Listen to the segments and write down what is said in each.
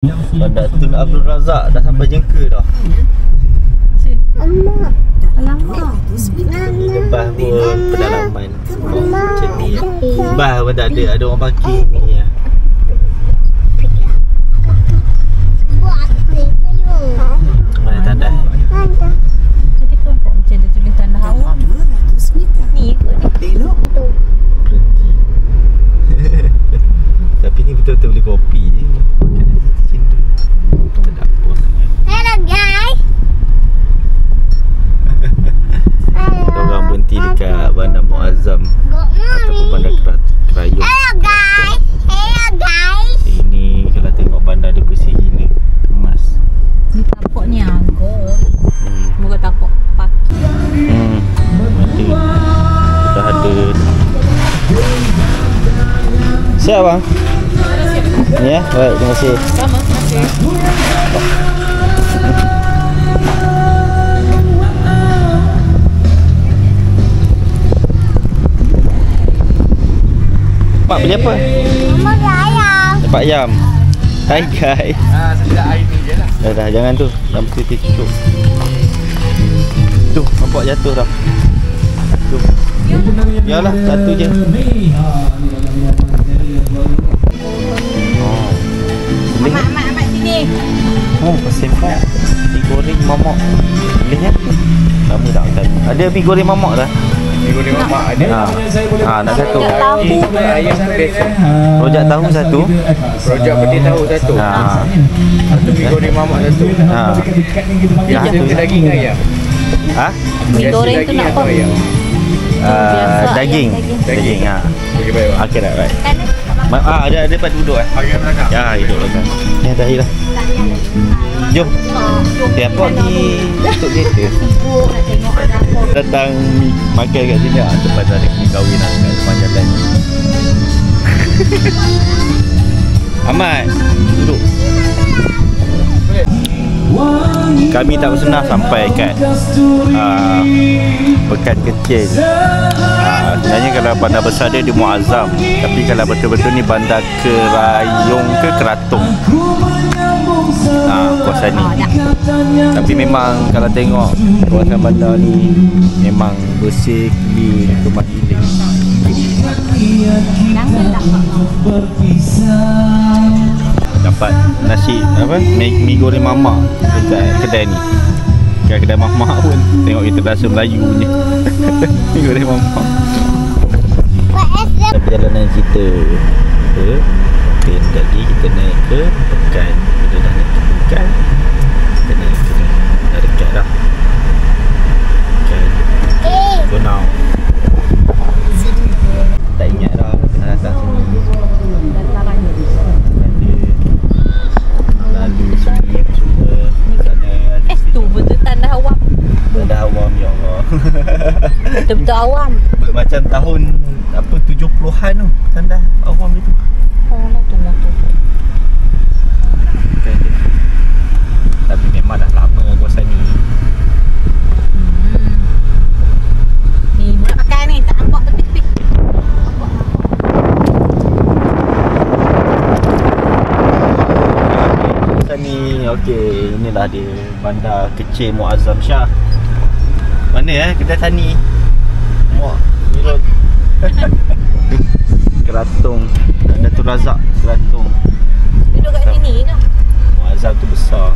Bandar Tun Abdul Razak dah sampai Jengka dah. Alamak. Lepas pun pedalaman macam ni. Lepas pun tak ada orang parking ni ya. Mana tanda? Tadi kelompok macam ada tulis tanda awam. Ni kot ni. Belok. Berhenti. Tapi ni betul-betul boleh kopi je. Makan di situ. Tak ada apa sangat. Hello guys. Kita orang berhenti dekat Bandar Muazzam ataupun Bandar Kerayong. Hello guys. Hello guys. Ini kalau tengok bandar dia bersih gila. Emas. Ni tapak ni anggur. Moga tapak parking. Nanti dah ada. Siap bang? Ni ya, baik, terima kasih. Sama, terima kasih. Mak beli apa? Mama ayam. Dapat ayam. Hai guys. Sedap air ni je lah. Dah jangan tu. Dah mesti tutup. Tu, nampak jatuh dah. Tu. Yalah, satu je. Oh. Boleh tak? Amat sini. Oh, pasal pak. Mi goreng mamak. Boleh tak? Lama tak makan. Ada mi goreng mamak dah. Mi goreng mamak ada. Nak satu. Ayam biasa. Rojak tahu satu. Rojak putih tahu satu. Satu mi goreng mamak satu. Yang ada daging ayam. Mi goreng tu nak apa? Daging. Daging. Okey baik. Okey dah, baik. Ada tempat duduk Okey belakang. Ya, duduk belakang. Ni dah hilang. Jom. Siapa ni untuk kereta? Nak tengok ada apa. Datang makan kat sini tempat ada kahwin kat depan jalan. Ahmad, duduk. Kami tak bersenang sampai kat Pekan Kecil. Sebenarnya kalau bandar besar dia di Muazzam, tapi kalau betul-betul ni bandar Kerayong ke Keratung, kawasan ni. Tapi memang kalau tengok kawasan bandar ni memang bersih, clean, rumah hilir. Dapat nasi apa? Mi goreng mamak dekat kedai ni. Kedai mamak pun tengok kita rasa Melayu punya. Mi goreng mamak. Perjalanan kita ke tadi kita naik ke Pekan. Kita dah naik ke Pekan. Kita naik ke dah dekat dah. Pekan Gunau. Tak ingat dah kena datang sini. Lalu sini semua sana ada Tu betul tanda awam. Tanda awam, ya Allah. Betul-betul awam. Macam tahun apa 70-an tu tanda awam itu. Oh lah tu motor. Tapi memang dah lama kawasan ni. Ni budak pakai ni tak nampak tepi-tepi. Kawasan ni okey, inilah dia Bandar Kecil Muazzam Shah. Mana kedai tani? Muak Mirul. Keratung, Bandar Tun Razak Keratung. Duduk kat sini ke? Muazzam tu besar.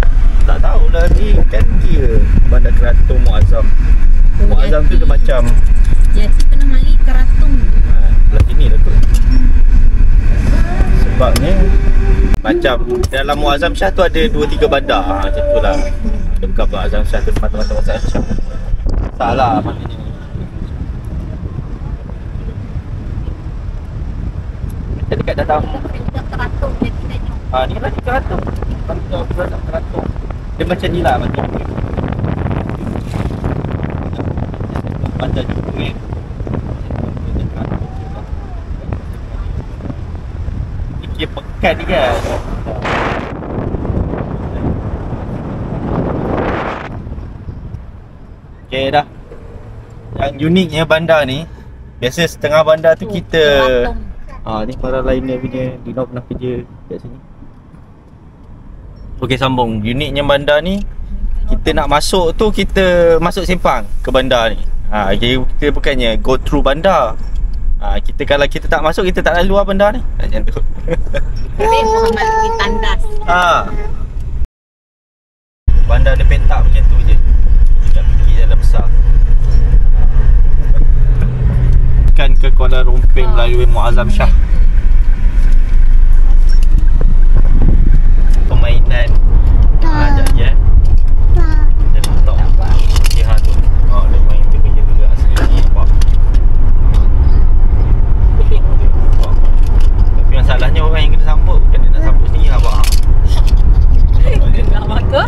Tak tahulah ni kan dia Bandar Keratung Muazzam. Muazzam tu dia macam Jati pernah mari Keratung. belah sini lah tu. Sebabnya macam dalam Muazzam Shah tu ada 2-3 bandar. Macam tu lah. Dekat Muazzam Shah tu mata-mata Muazzam Shah. Salah maknanya. Kita dekat datang. Keratung jadi tadi. Ni lah di Keratung. Bandar Keratung. Dia macam ni lah macam ni. Bandar juga kan. Fikir pekan ni kan. Okay dah. Yang uniknya bandar ni, biasa setengah bandar tu kita ni para lainnya punya Dino pernah kerja kat sini. Okey, sambung. Uniknya bandar ni, kita nak masuk tu, kita masuk simpang ke bandar ni. Kita bukannya go through bandar. Kita kalau kita tak masuk, kita tak lalu bandar ni. Macam tu. Tapi Muhammad pergi tandas. Bandar dia petak macam tu je. Dekat pinggir jalan besar. Kan ke Kuala Lumpur melalui Muazzam Shah. Permainan ajak je. Dia letak jihan tu. Dia main tu kerja juga asli ni, nampak. Tapi masalahnya orang yang kena sambut, bukan dia nak sambut sendiri, nampak. Lama ke?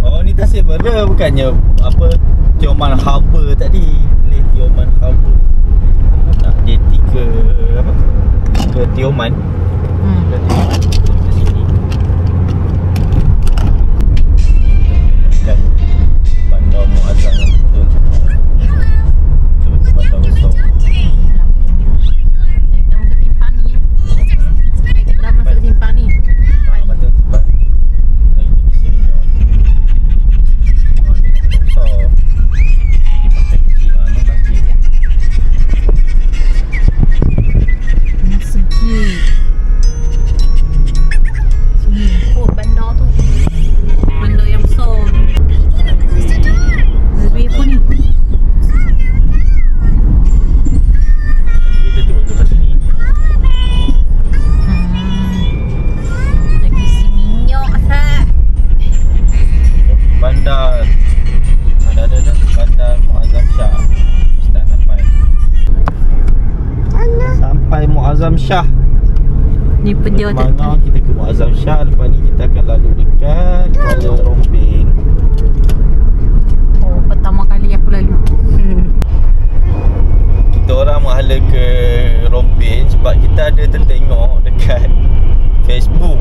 Oh, ni Tasik Mara, bukannya apa Tioman Harbour tadi. Tioman Harbour. Nak jeti ke apa? Ke Tioman. Ke Tioman. Ke sini. Kan Bandar Muazzam betul. Betul bandar besar. Kita masuk simpang ni. Kita masuk simpang ni. Betul cepat. Lagi tinggi sini. Besar. Di pasal kecil ni masjid. Masjid. Sini. Oh, bandar tu. Bandar yang besar. Lebih apa ni? Kita tu dekat sini. Lagi si minyak asal. Bandar ada Bandar Muazzam Shah. Kita sampai Muazzam Shah. Ni pedia tak? Mangau kita ke Muazzam Shah. Lepas ni kita akan lalu dekat Kuala Lumpur. Oh, pertama kali aku lalu. Kita orang menghala ke Rompin sebab kita ada tertengok dekat Facebook.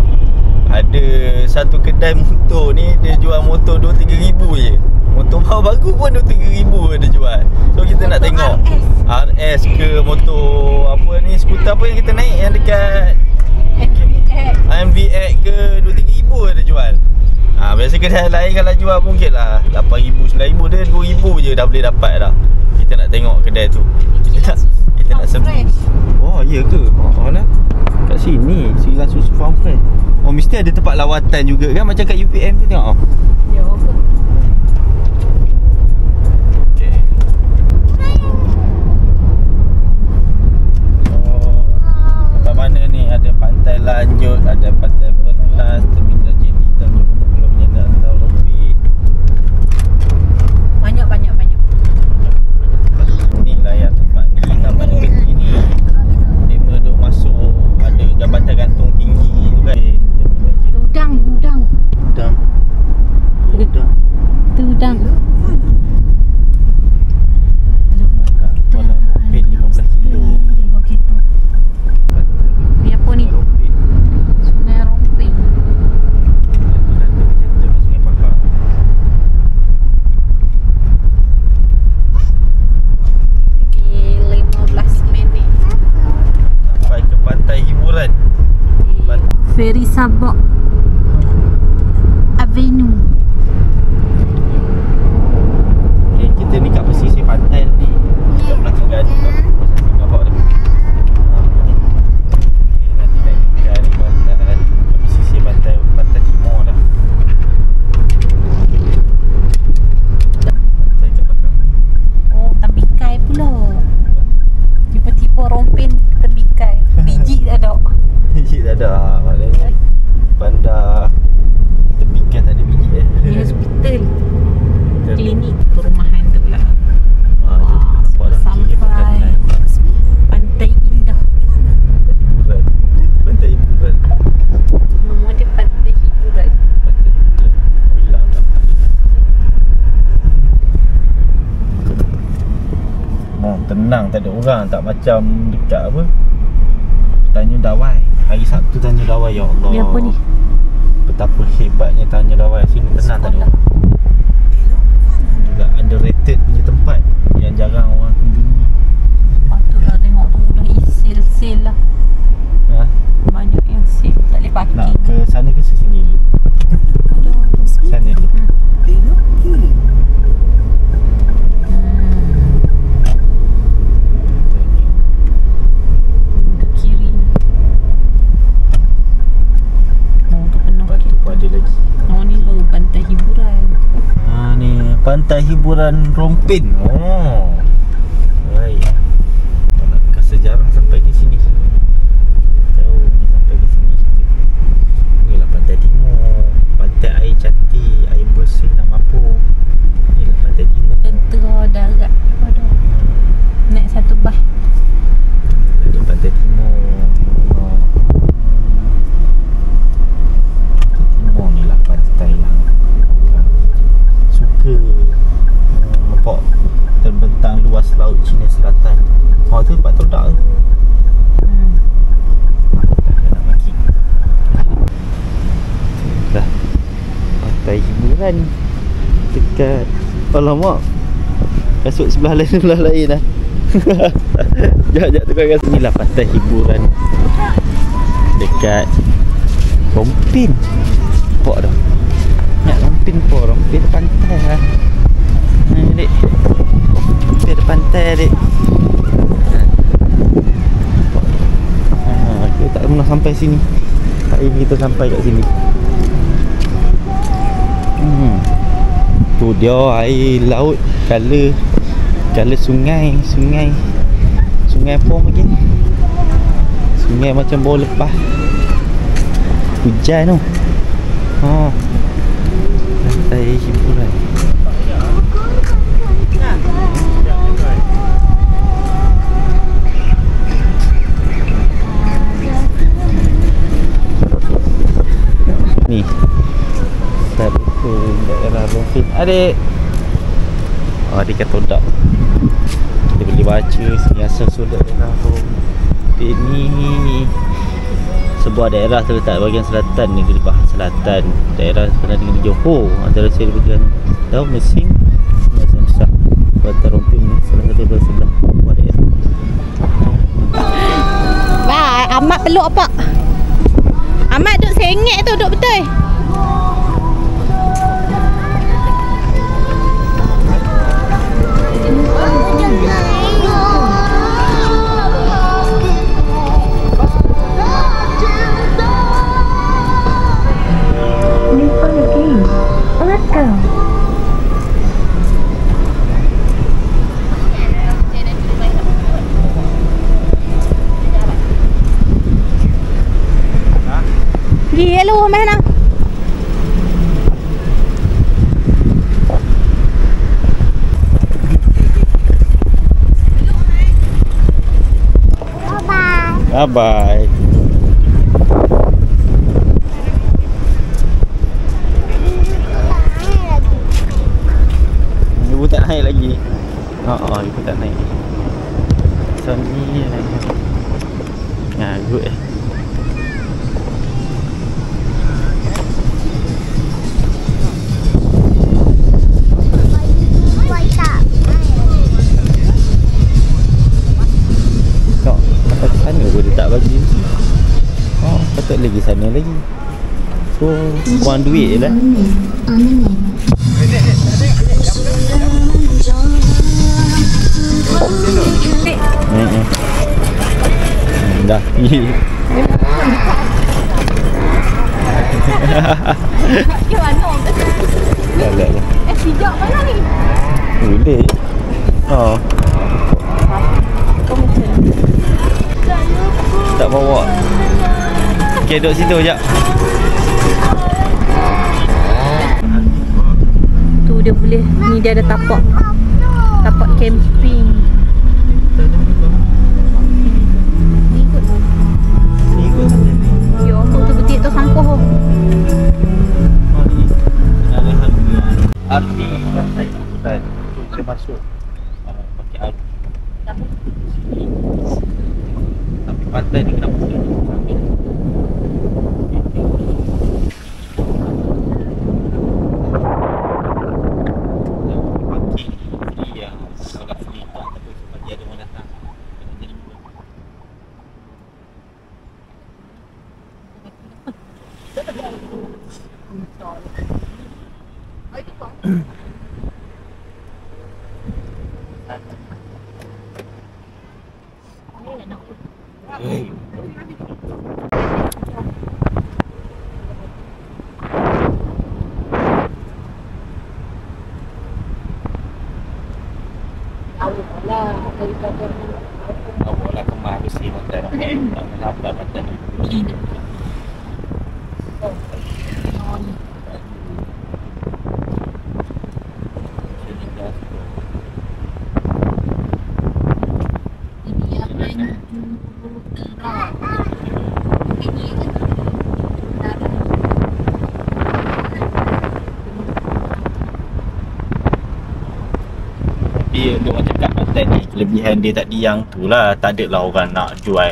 Ada satu kedai motor ni, dia jual motor 2-3 ribu je. Motor baru pun 2-3 ribu dia jual. So kita nak tengok RS ke motor apa ni, skuter apa yang kita naik yang dekat MVX ke 2-3 ribu dia jual. Biasa kedai lain kalau jual mungkin lah 8 ribu, 9 ribu, dia 2 ribu je dah boleh dapat dah. Kita nak tengok kedai tu. Kita nak sebut. Oh, ya ke? Oh lah. Kat sini Silang Susu Farm Fresh. Oh, mesti ada tempat lawatan juga kan, macam kat UPM tu, tengok. Ya ke? Okey. So, tempat mana ni? Ada Pantai Lanjut, ada Pantai Perlas, Terminal JT Tanjung Pulau Penyengat, Tahu Rompin. Banyak. Ni layak tempat ni, taman kecil ni. Dia duduk masuk, ada jambatan gantung tinggi tu kan. Udang. Tu udang. Kuala Lumpur 15 kilo. Ni apa ni? Sungai Rompin. Sungai Pahang. Lagi 15 minit. Sampai ke pantai hiburan. Feri Sabak Avenue. Kita ni kat pesisir pantai ni. Dekat belakang gadi tu. Pasal Singapura tu. Nanti naik gadi pantai. Kat pesisir pantai timur dah. Pantai kat belakang. Oh, Tembikai pula. Tiba-tiba Rompin Tembikai. Biji tak ada. Biji tak ada. Maknanya bandar Tembikai tak ada biji Ni hospital. Klinik perumahan tu pula. Sampai Pantai Indah. Pantai hiburan. Nama dia Pantai Hiburan. Pantai hiburan. Hilang dah. Tenang, tak ada orang. Tak macam dekat apa, Tanjung Dawai. Hari Sabtu Tanjung Dawai, ya Allah. Ni apa ni? Betapa hebatnya Tanjung Dawai. Sini tenang, tak ada orang. Juga underrated punya tempat yang jarang orang kunjungi. Patutlah tengok tu dah sale lah. Ha? Banyak yang sale. Tak boleh parking. Nak ke sana ke sini dulu? Pantai hiburan Rompin. Oh. Baik. Rasa jarang sampai di sini. Jauh ni sampai di sini. Inilah Pantai Timur. Pantai air cantik, air bersih nak mampu. Inilah Pantai Timur. Tentera darat. Aduh. Naik satu bah. Di Pantai Timur. Timur ni lah pantai yang orang suka nampak terbentang luas laut Cina Selatan. Oh tu Pak Todak tu. Tak nak maki. Dah pantai hiburan dekat. Alamak, kasut sebelah lain dah. Sekejap tukar kasut. Inilah pantai hiburan dekat Rompin. Nampak dah. Nak Rompin pun, Rompin pantai lah. Adik, Rompin ada pantai adik. Kita tak pernah sampai sini. Hari ni kita sampai kat sini. Tu dia air laut, color sungai pun lagi. Sungai macam baru lepas hujan tu. Pantai hiburan. Ni daerah Rompin. Adik. Adik kata tak. Kita boleh baca sini asal surat daerah Rompin ni. Sebuah daerah terletak bahagian selatan negeri Bahar Selatan. Daerah sebenar negeri Johor. Antara saya dengan Daun Mesing Mazam Shah. Pantai Rompin salah satu sebelah sebuah daerah. Wah, Ahmad peluk apa? Ahmad duk sengit tu, duk betul. Gila lu mana? Bye bye. Ibu tak naik lagi. Ibu tak naik. So ni good tak bagi. Patut lagi sana lagi. So buang duit je lah. Dah. Dah. Sejak mana ni? Boleh. Tak bawa. Okay, duduk situ sekejap. Tu dia boleh. Ni dia ada tapak camping. Ni ikut. Yo, tu betik tu sangkuh. Arti pantai hiburan. Kita masuk pakai arti. Tapi pantai ni kenapa boleh? Bawa lah kemas besi mantan. Tak nampak mantan. Dia orang cakap mantan ni kelebihan dia tadi yang tu lah, tak ada lah orang nak jual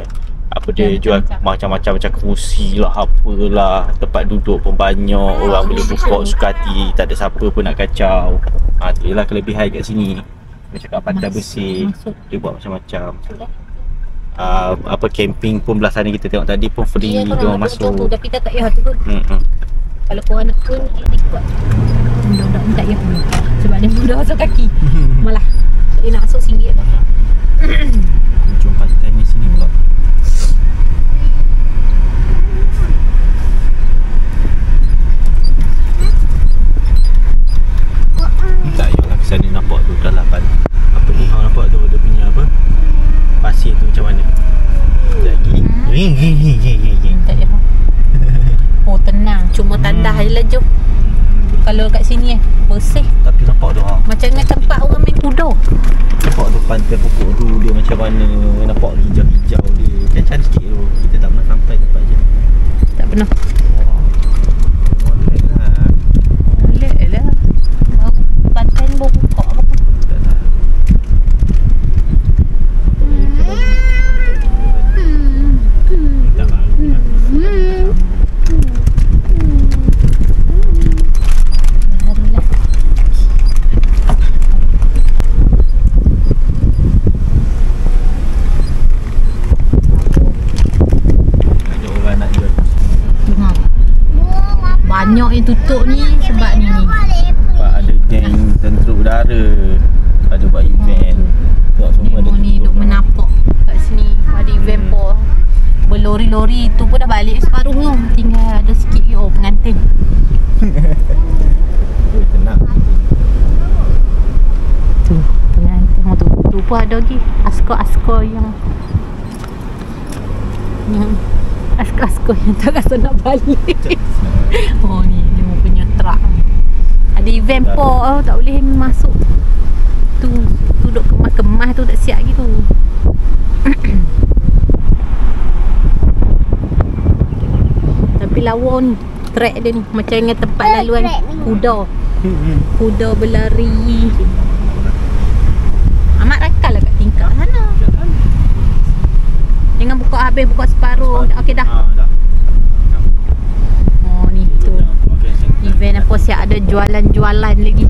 apa dia jual macam-macam macam kerusi lah, apalah, tempat duduk pun banyak, orang boleh buka suka hati, tak ada siapa pun nak kacau. Tu lah kelebihan kat sini. Dia cakap pantai bersih, dia buat macam-macam. Apa camping pun belah sana kita tengok tadi pun free, dia orang masuk. Tapi tak payah tu pun. Kalau korang nak pun ikut. Budak-budak ni tak payah pun. Sebab dia mudah masuk kaki. Malah dia nak masuk RM1 apa. Jom pantai ni sini pula. Tak payahlah ke sana, nampak tu dalapan. Apa ni kau nampak tu, dia punya apa, pasir tu macam mana. Lagi Tak payah. Oh tenang, cuma tandah je lah jom. Kalau kat sini bersih. tapi nampak tu Macam dengan tempat orang main kuda. nampak tu pantai pokok tu dia macam mana, nampak hijau-hijau dia. Kan cantik tu. Kita tak pernah sampai tempat je. Tak pernah. Molek lah. Boleh lah. Baru pantai ni baru buka apa. Tak lah. Tak lah. Banyak yang tutup ni sebab ni. Sebab ada geng tentera udara, ada buat event. Tengok semua ada ni duk menapak kat sini. Ada event pun. Berlori-lori tu pun dah balik separuh tu. Tinggal ada sikit je pengantin. tenang. Tu pengantin tu. Tu pun ada lagi askar-askar yang askar-askar yang tak rasa nak balik. Oh ni dia punya truck. Ada event pun tak boleh masuk. Tu duk kemas-kemas tu tak siap gitu. Tapi lawa ni, track dia ni macam dengan tempat laluan kuda. Kuda berlari. Amat rakal lah kat tingkap sana. Jangan buka habis, buka separuh. Okey dah. Dah. Oh ni tu. Event apa siap ada jualan-jualan lagi.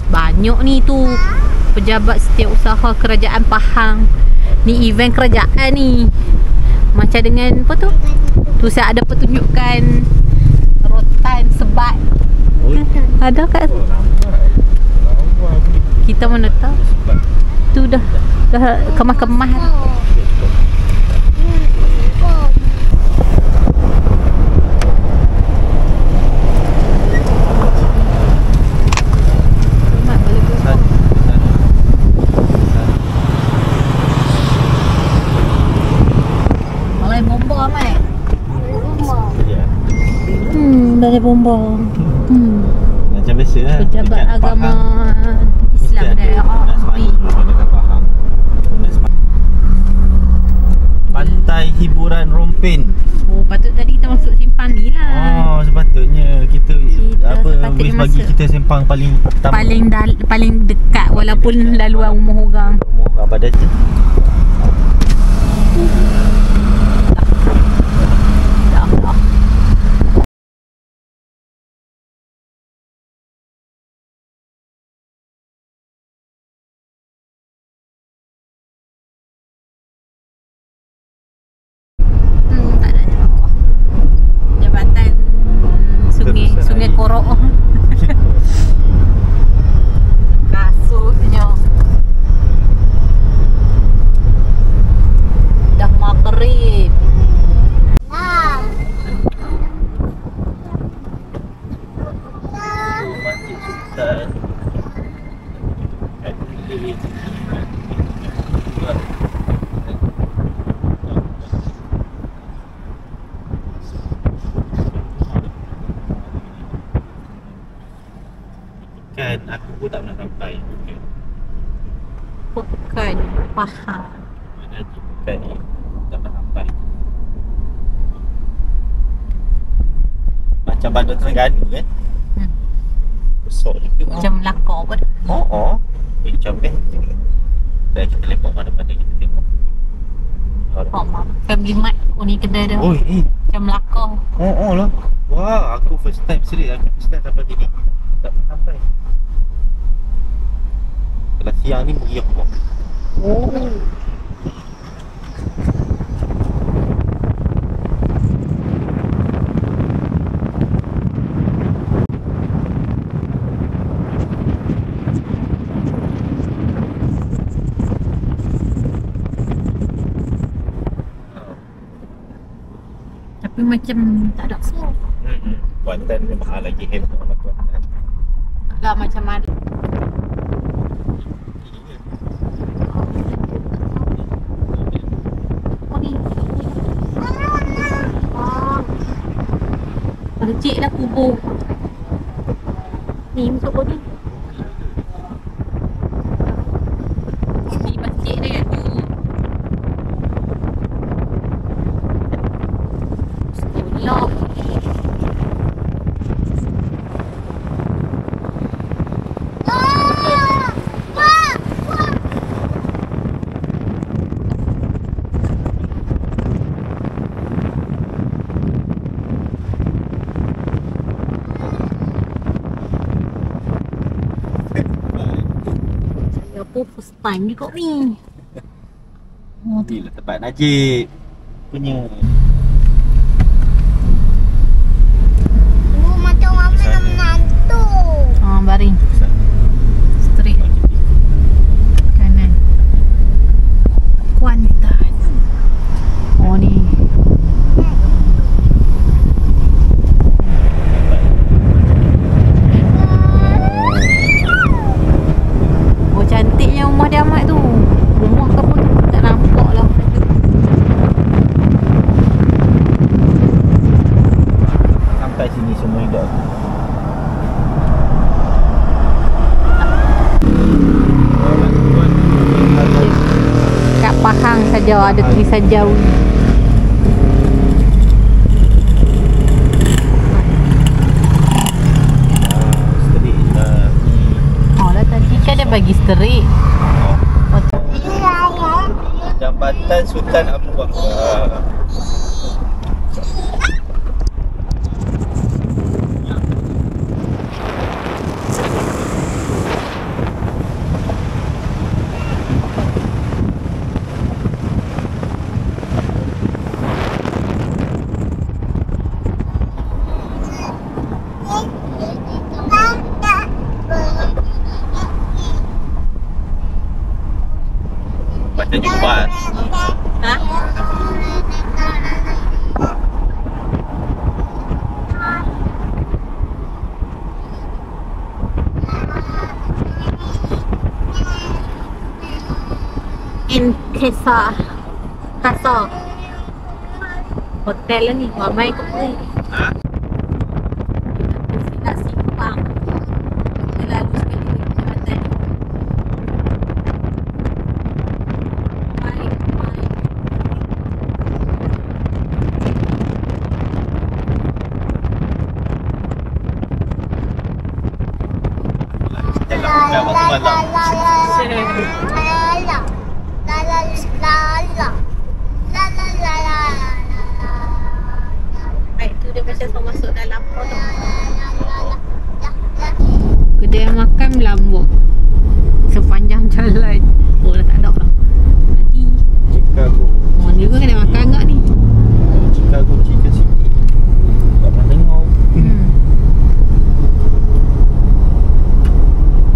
Banyak ni tu pejabat setiausaha kerajaan Pahang. Ni event kerajaan ni. Macam dengan apa tu? Tu siap ada pertunjukan rotan sebat. Ada kat kita mana tahu. Tu dah kemas-kemas. Balai bomba mai. Balai bomba. Macam biasa lah. Pejabat agama Islam daerah Pantai hiburan Rompin. Oh, patut tadi kita masuk simpang ni lah. Oh, sepatutnya kita apa sepatutnya bagi masuk. kita sempang paling utama. Paling dekat walaupun laluan rumah orang. Rumah orang pada je. Dah. Tak ada jawab. Jabatan Sungai Korok. Kasutnya. Dah makan Bukan, aku pun tak pernah sampai. Bukan Pahang. Mana je bukan ni. Tak pernah sampai. Macam Bandar Terengganu kan? Besar juga. Macam Melaka pun. Oh. Macam Dah kita lepak mana-mana kita tengok. Family Mart. Oh ni kedai dia. Oh, Macam Melaka. Oh lah. Wah, aku first time serius. Aku first time sampai sini. Tak pernah sampai. Kalau siang ni meriah pun. Oh. Tapi macam tak ada semua. Kuantan ni mahal lagi handphone sama Kuantan. Lah macam mana? Oh ni. Percik dah kubur. Ni masuk kau ni. Ni percik dia kan tu. Sekolah. First time juga ni. Oh, ni lah tempat Najib punya. Macam mama menantu. Baring. Straight. Kanan. Kuantan. Oh ni. Cantiknya rumah dia amat tu. Rumah ke pun tak nampak lah. Sampai sini semua hidup. Kat Pahang saja ada tulisan jauh. Dia bagi straight. Jambatan Sultan Abu Bakar. Kita jumpa. Ha? Kesa hotel lah ni, ramai kau ni. Ha? Nak simpang. Kita lalu sekali di hotel ni. Baik tu dia macam kau masuk dalam pot. Kedai makan melambung sepanjang jalan. Oh dah tak ada dah. Tadi Chicago. Oh ni pun kedai makan enggak ni? Chicago Chicken City. Tak pernah dengar.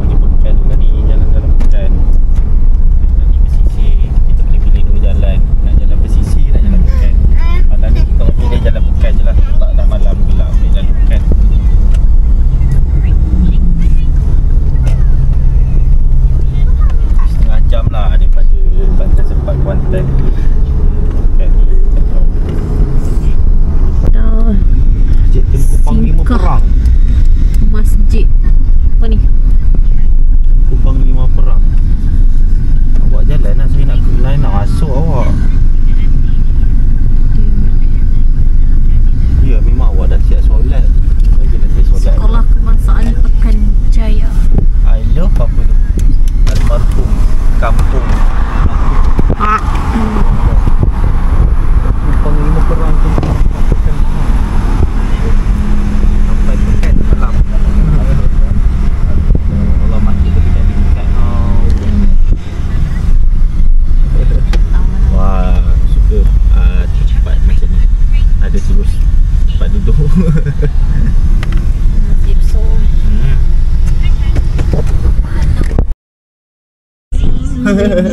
Bagi pekan tu tadi jalan-jalan pekan. Tadi pesisir. Kita boleh pilih dua jalan. Nak jalan pesisir, nak jalan pekan. Malam ni kita orang pilih jalan pekan je lah. Tak dah malam gelap ambil jalan pekan. Setengah jam lah daripada Pantai Sepat Kuantan. Pekan ni tak tahu. So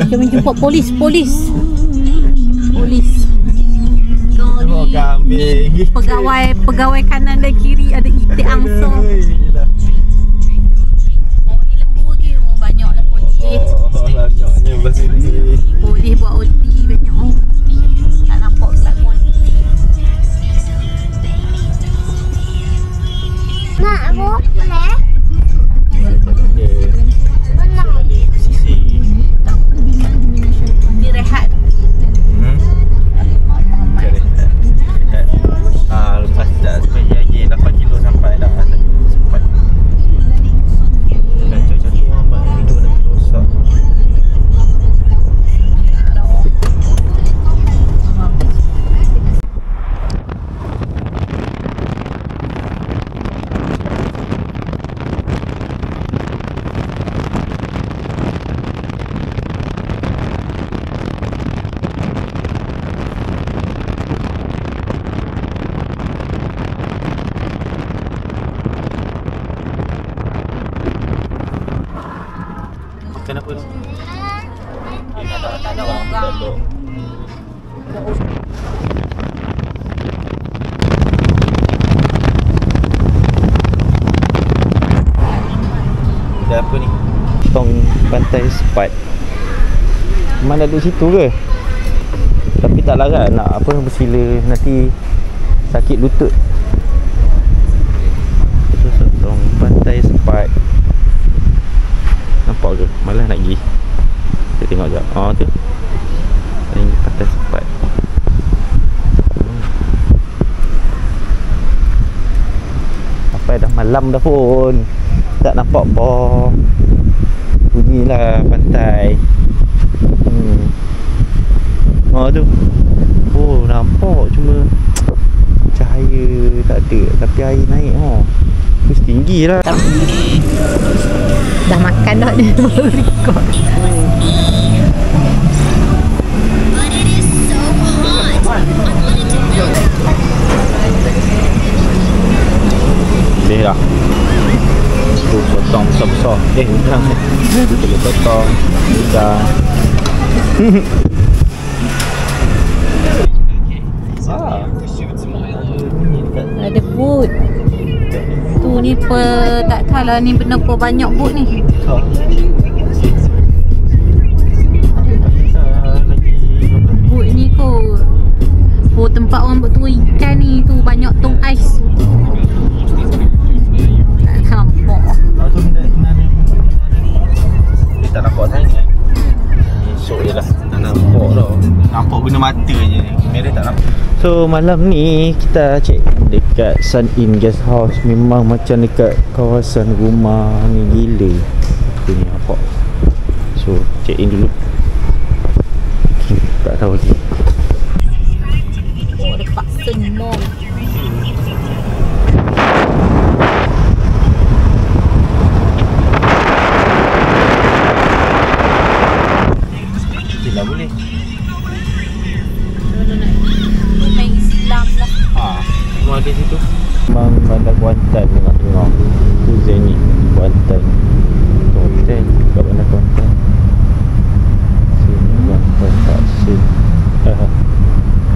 kami jumpa polis. Kau ni kambing. pegawai kanan dan kiri ada itik angsa. Oh ni lembu lagi. Oh banyaklah polis. Banyaknya belah sini. Polis buat OT banyak. Oh tak nampak tak pun. Nak boleh? Sisi. Dia rehat. Lepas dah sampai lagi 8 kilo sampai dah. Sempat. Macam tu mak hidup nak rosak. Kenapa? Tak ada orang. Dah apa ni? Tong pantai Sepat. Mana duduk situ ke? Tapi tak larat nak apa bersila nanti sakit lutut. Tong pantai Sepat. Nampak ke? Malah nak pergi. Kita tengok sekejap. Oh tu. Ini pantai Sepat. Sampai dah malam dah pun. Tak nampak apa. Bunyilah pantai. Oh tu. Oh nampak cuma cahaya tak ada. Tapi air naik Mesti tinggi lah. Dah makan dah dia baru record. Boleh dah. Tu potong besar-besar. Udang ni. Boleh potong udang. Ada boot. Tu ni tak tahu lah ni benda apa banyak boot ni. Boot ni kot. Oh tempat orang buat tu ikan ni tu banyak tong ais. Tak nampak. Dia tak nampak sangat. Esok je lah. Tak nampak tau. Nampak guna mata je ni. Kamera tak nampak. So malam ni kita check dekat Sun Inn Guest House. Memang macam dekat kawasan rumah ni gila. Tu ni nampak. So check in dulu. Tak tahu lagi. Oh dekat Sun Mall. Tak boleh. Main Islam lah. Semua ada situ. Memang bandar Kuantan tengah-tengah. Tu Zenit Kuantan. Hotel kat bandar Kuantan. Sini Kuantan Taksin.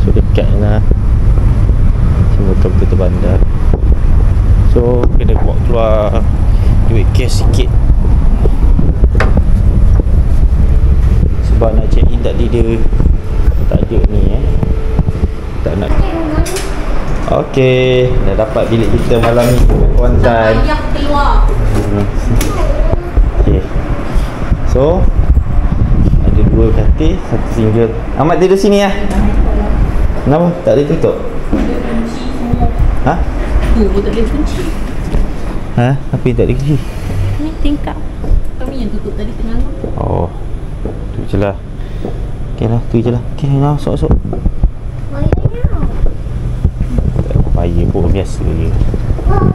So dekat lah. Semua betul-betul bandar. So kena bawa keluar duit cash sikit. Sebab nak check in tadi dia tak ada ni tak nak. Okey, dah dapat bilik kita malam ni Kuantan. Ayah keluar. Okey. So ada dua katil, satu single. Ahmad tidur sini ya. Kenapa? Tak boleh tutup? Ha? Tu tak boleh kunci. Ha? Apa yang tak boleh kunci? Ni tingkap. Kami yang tutup tadi tengah. Oh. Tu je lah. Okey lah, tu je lah. Okey, masuk. Ayahnya. Tak payah pun biasa je. Wah,